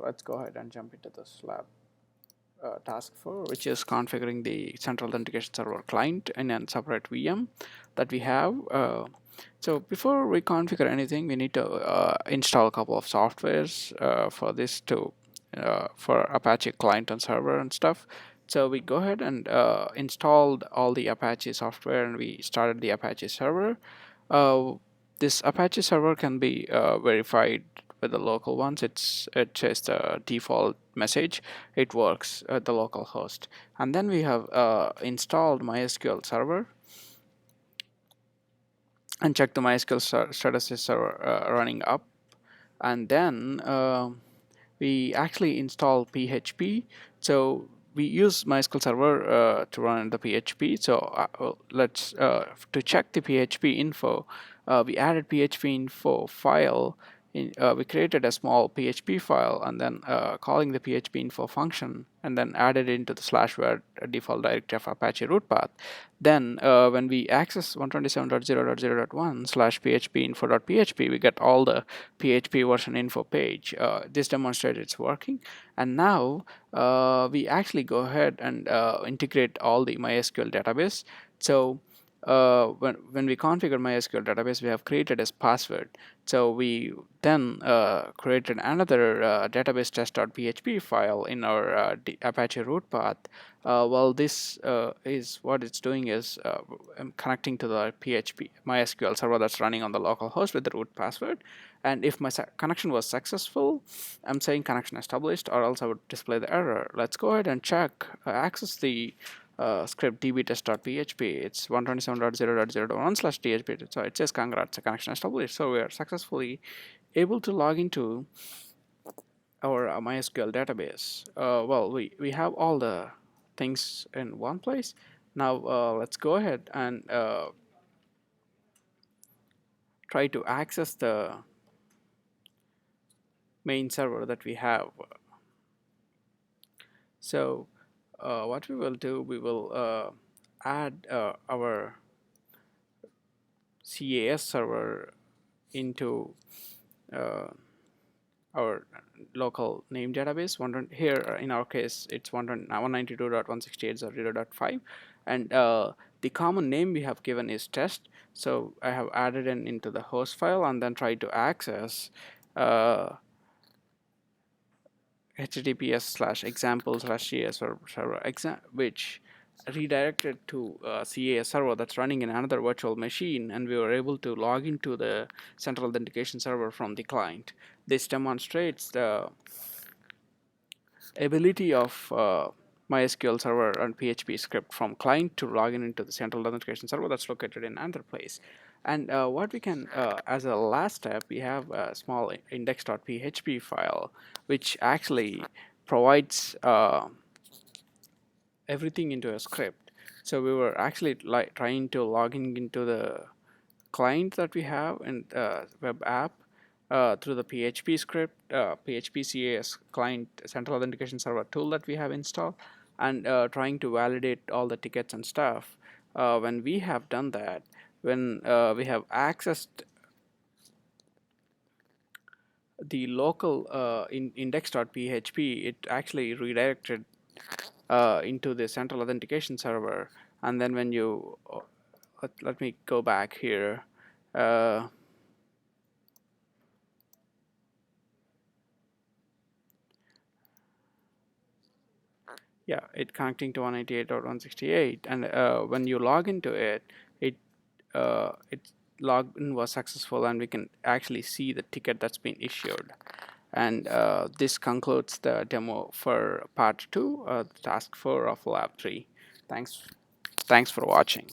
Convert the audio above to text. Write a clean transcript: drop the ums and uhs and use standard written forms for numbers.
let's go ahead and jump into this lab task 4, which is configuring the central authentication server client in a separate VM that we have. So before we configure anything, we need to install a couple of softwares for this to for Apache client and server and stuff. So we go ahead and installed all the Apache software, and we started the Apache server. This Apache server can be verified with the local ones. It just a default message. It works at the local host, and then we have installed MySQL server and check the MySQL status is running up, and then we actually install PHP. So we use MySQL server to run the PHP. So let's to check the PHP info. We added PHP info file. We created a small PHP file, and then calling the PHP info function, and then added into the /var default directory of Apache root path. Then when we access 127.0.0.1/php info.php, we get all the PHP version info page. This demonstrates it's working, and now we actually go ahead and integrate all the MySQL database. So when we configure MySQL database, we have created as password. So we then created another database test.php file in our Apache root path. Well, this is what it's doing is I'm connecting to the PHP MySQL server that's running on the local host with the root password. And if my connection was successful, I'm saying connection established, or else I would display the error. Let's go ahead and check, access the script dbtest.php. It's 127.0.0.1/php. So it says congrats, connection established. So we are successfully able to log into our MySQL database. Well, we have all the things in one place. Now let's go ahead and try to access the main server that we have. So what we will do, we will add our CAS server into our local name database. Here in our case, it's 192.168.0.5, and the common name we have given is test. So I have added it into the host file, and then try to access https:/example/cas server which redirected to CAS server that's running in another virtual machine, and we were able to log into the central authentication server from the client. This demonstrates the ability of MySQL server and PHP script from client to log into the central authentication server that's located in another place. And what we can, as a last step, we have a small index.php file, which actually provides everything into a script. So we were actually trying to log into the client that we have in the web app through the PHP script, PHP CAS client central authentication server tool that we have installed, and trying to validate all the tickets and stuff. When we have done that, when we have accessed the local index.php, it actually redirected into the central authentication server. And then when you let me go back here. Yeah, it connecting to 198.168, and when you log into it, it login was successful, and we can actually see the ticket that's been issued. And this concludes the demo for part 2, task 4 of lab 3. Thanks for watching.